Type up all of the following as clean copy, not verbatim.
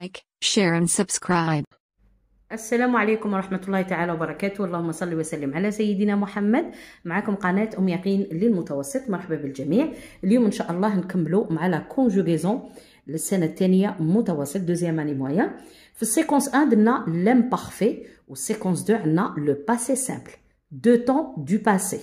like, share and subscribe. السلام عليكم ورحمة الله تعالى وبركاته. اللهم صل وسلم على سيدنا محمد. معكم قناة أم يقين للمتوسط. مرحبا بالجميع. اليوم إن شاء الله نكملوا مع لا كونجوغيزون للسنة الثانية متوسط دوزيام اني مويان. في السيكونس 1 درنا لامبارفي والسيكونس 2 عندنا لو باسي سامبل دو طون دو باسي.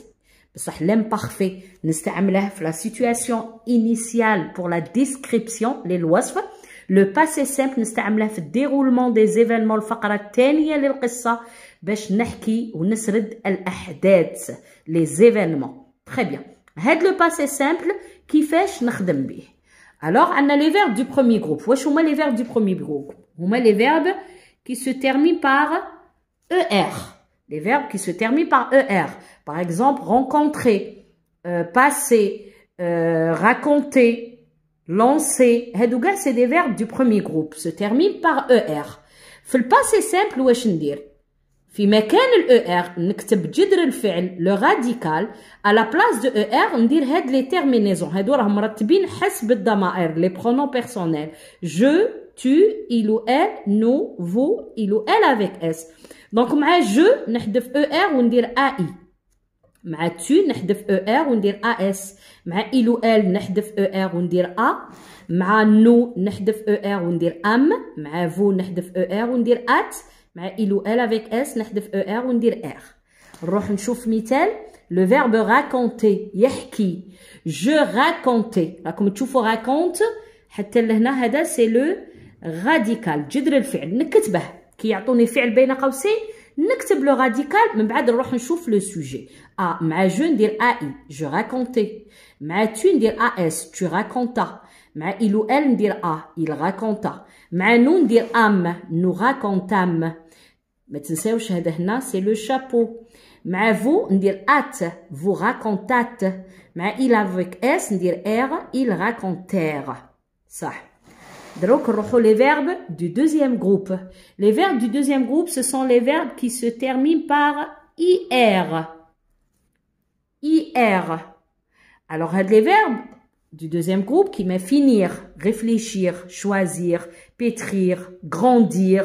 بصح لامبارفي نستعمله في لا سيتواسيون انيسيال بور لا ديسكريبسيون للوصف. لو باسي سامبل نستعمله في الديرولمون دي زيفينمون الفقرة الثانية للقصة باش نحكي ونسرد الأحداث لي زيفينمون. تري بيان. هاد لو باسي سامبل كيفاش نخدم به؟ Alors عندنا لي فيرب دو بروميي جروب. واش هما لي فيرب دو بروميي جروب؟ هما لي فيرب qui se terminent par ER. Les verbes qui se terminent par ER. Par exemple, rencontrer, passer, raconter, lancer. هادو c'est des verbes du premier groupe. Se terminent par ER. في الباسي سامبل واش ندير؟ في مكان ال ER نكتب جذر الفعل لو راديكال à la place de ER ندير هاد لي تيرمينيزون. هادو راهم مرتبين حسب الضمائر لي برونون بيرسونيل. Je, tu, il ou elle, nous, vous, il ou elle avec S. Donc مع je نحذف ER وندير AI. مع tu نحذف ER وندير AS. مع il ou elle نحذف ER وندير A. مع nous نحذف ER وندير am. مع vous نحذف ER وندير at. مع il ou elle avec S نحذف ER وندير R. نروح نشوف مثال. Le verbe raconter يحكي. Je racontais. راكم تشوفوا raconte حتى لهنا هذا سي لو راديكال جذر الفعل نكتبه كي يعطوني فعل بين قوسين نكتب لو راديكال من بعد نروح نشوف لو سوجي. مع جو ندير اي جو راكونتي. مع تو ندير اس تو راكونتا. مع il ou elle ندير il راكونتا. مع نو ندير ام نو راكونتام. ما تنساوش هذا هنا سي لو شابو. مع فو ندير ات فو راكونتات. مع il avec s ندير ر il racontèrent. صح. Donc, les verbes du deuxième groupe. Les verbes du deuxième groupe, ce sont les verbes qui se terminent par IR. IR. Alors, les verbes du deuxième groupe qui met finir, réfléchir, choisir, pétrir, grandir.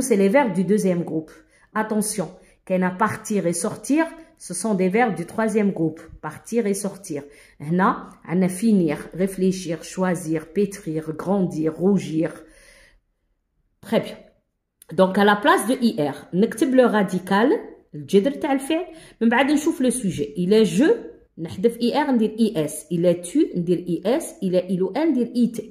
C'est les verbes du deuxième groupe. Attention, qu'elle a partir et sortir, ce sont des verbes du troisième groupe. Partir et sortir. Hna, on a finir, réfléchir, choisir, pétrir, grandir, rougir. Très bien. Donc, à la place de IR, نكتب le radical, الجذر تاع الفعل. من بعد نشوف le sujet. Il est je, نحذف IR ندير IS. Il est tu, ندير IS. Il est il ou elle, ندير IT.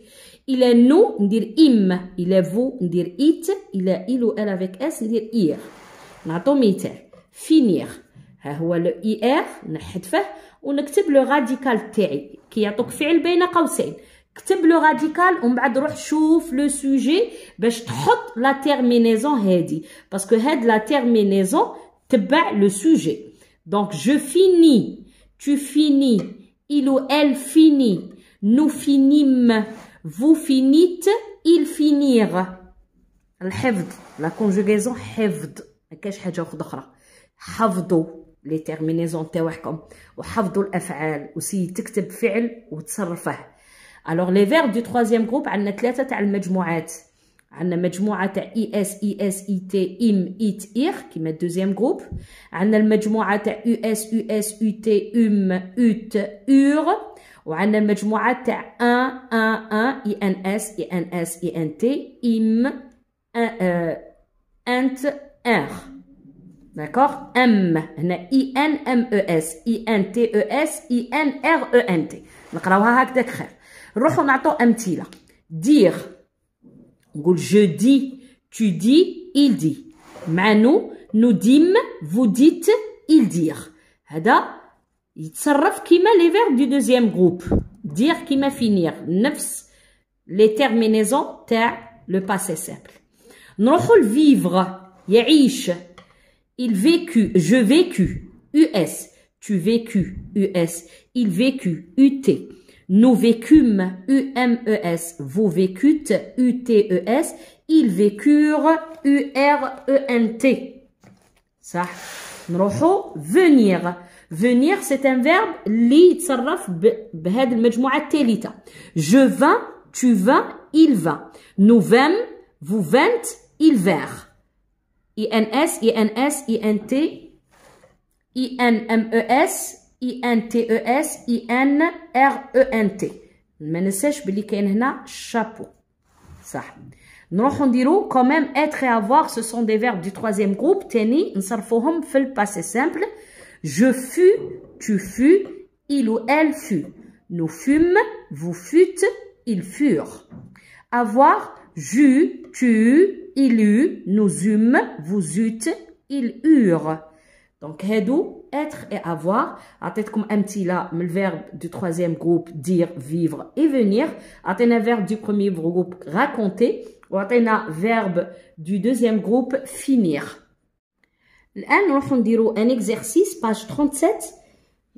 Il est nous, ندير IM. Il est vous, ندير IT. Il est il ou elle avec S, ندير IR. نعطو مثال. Finir. ها هو لو اي ار نحذفه ونكتب لو راديكال تاعي كي يعطوك فعل بين قوسين. كتب لو راديكال ومن بعد روح شوف لو سوجي باش تحط لا تيرمينيزون هادي باسكو هاد لا تيرمينيزون تبع لو سوجي. دونك جو فيني tu finis il ou elle finit nous finîmes vous finîtes ils finirent. الحفظ لا كونجوغيزون حفظ ما كاش حاجه اخرى. حفظوا لي تيرمينيزون تاعكم وحفظوا الافعال وسي تكتب فعل وتصرفه. الوغ لي فيرب دو تروازيام جروب عندنا ثلاثه تاع المجموعات. عندنا مجموعه تاع اي اس اي تي ام ايت اير كيما الدوزيام جروب. عندنا المجموعه تاع يو اس يو تي ام اوت اور. وعندنا المجموعه تاع ان اي ان اس اي ان تي ام انت ار. D'accord? M. هنا INMES INTES INRENT. نقراوها هكذاك خير. نروحو نعطو أمثلة. dire. نقول je dis, tu dis, il dit. مع nous dîmes, vous dites, ils dirent. هذا يتصرف كيما les verbes du deuxième groupe. dire كيما finir. نفس les terminaisons تاع le passé simple. نروحو vivre. يعيش. Il vécut, je vécu, US. Tu vécu, US. Il vécu, UT. Nous vécûmes, UMES. Vous vécûtes, UTES. Ils vécurent, URENT. Ça. نروحو venir. Venir, c'est un verbe اللي يتصرف بهذه المجموعة الثالثة. Je vins, tu vins, il vint. Nous vîmes, vous vîntes, ils vinrent. INS, INS, INT, INMES, INTES, INRENT. ما ننساش بلي كاين هنا chapeau. صح. نروحو نديرو quand même être et avoir, ce sont des verbes du troisième groupe. تاني نصرفوهم في le passé simple. Je fus, tu fus, il ou elle fut. Nous fûmes, vous fûtes, ils furent. Avoir, j'eus, tu eus, il eut, nous eûmes, vous eûtes, ils eurent. Donc, هادو, être et avoir. عطيتكم أمثلة من le verbe du troisième groupe, dire, vivre et venir. عطينا verbe du premier groupe, raconter. وعطينا verbe du deuxième groupe, finir. الآن نروحو نديرو un exercice, page 37.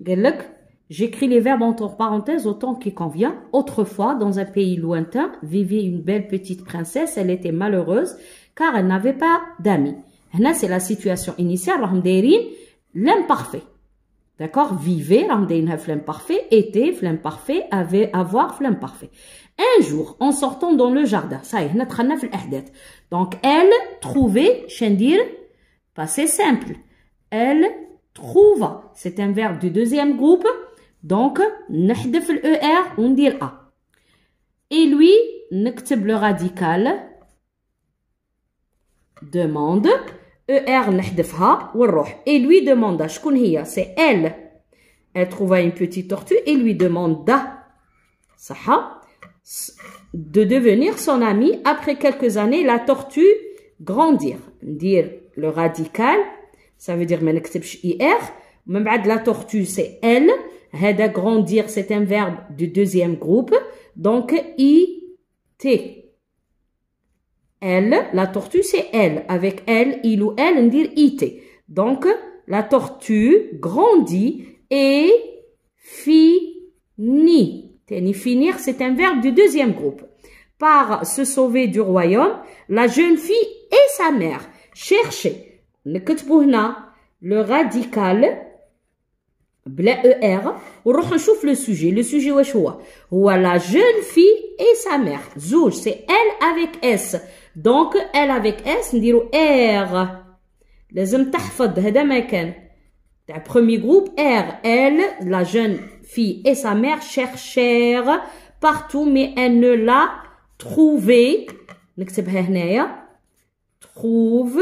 قال لك j'écris les verbes entre parenthèses au temps qui convient. Autrefois, dans un pays lointain, vivait une belle petite princesse. Elle était malheureuse car elle n'avait pas d'amis. Là, c'est la situation initiale. راهم دايرين l'imparfait. D'accord? Vivait, راهم دايرينها في l'imparfait. Était, في l'imparfait. Avait, avoir, في l'imparfait. Un jour, en sortant dans le jardin. Ça y est, هنا دخلنا في الأحداث. Donc, elle trouvait, شندير, passé simple. Elle trouva. C'est un verbe du deuxième groupe. Donc, نحذف le ER وندير A. Et lui, نكتب le radical. Demande. ER نحذفها ونروح. Et lui demanda. شكون هي? C'est elle. Elle trouva une petite tortue et lui demanda. صح. De devenir son ami. Après quelques années, la tortue grandir. Dire le radical. Ça veut dire ما نكتبش IR. من بعد la tortue, c'est elle. هذا grandir, c'est un verbe du deuxième groupe. Donc, IT. Elle, la tortue, c'est elle. Avec elle, il ou elle, on dit IT. Donc, la tortue grandit et finit. Finir, c'est un verbe du deuxième groupe. Par se sauver du royaume, la jeune fille et sa mère cherchaient. نكتبوا هنا le radical بلا ER ونروح نشوف le sujet. Le sujet واش هو la jeune fille et sa mère. زوج c'est elle avec S. Donc elle avec S نديرو R. لازم تحفظ هذا ما كان تاع premier groupe R. Elle, la jeune fille et sa mère cherchèrent partout mais elle ne l'a trouvé. نكتبها هنايا trouve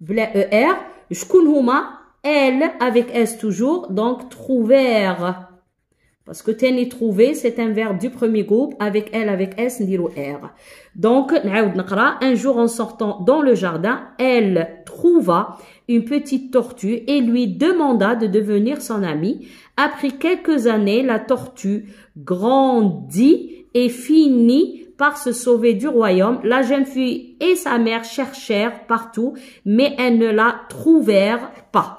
بلا ER. شكون هما elle avec S toujours, donc trouvèrent. Parce que teni trouver, c'est un verbe du premier groupe. Avec elle, avec S, ndiro R. Donc, نعاود نقرا. Un jour en sortant dans le jardin, elle trouva une petite tortue et lui demanda de devenir son amie. Après quelques années, la tortue grandit et finit par se sauver du royaume. La jeune fille et sa mère cherchèrent partout, mais elles ne la trouvèrent pas.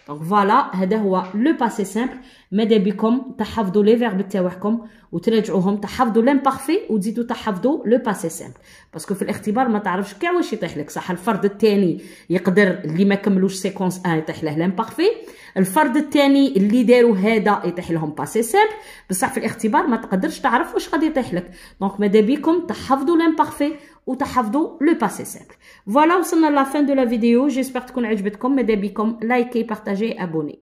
Donc voilà, هذا هو le passé simple. ماذا بكم تحفظوا les verbes تاعكم وتراجعوهم، تحفظوا l'imparfait وتزيدوا تحفظوا le passé simple. باسكو في الاختبار ما تعرفش كاع واش يطيح لك. صح الفرد الثاني يقدر اللي ما كملوش سيكونس 1 يطيح له l'imparfait، الفرد الثاني اللي داروا هذا يطيح لهم passé simple، بصح في الاختبار ما تقدرش تعرف واش غادي يطيح لك. دونك ماذا بكم تحفظوا l'imparfait وتحفظوا le passé simple. Voilà, وصلنا la fin de la vidéo. J'espère تكون عجبتكم. ماذا بكم لايكي، بارطاجي، ابوني.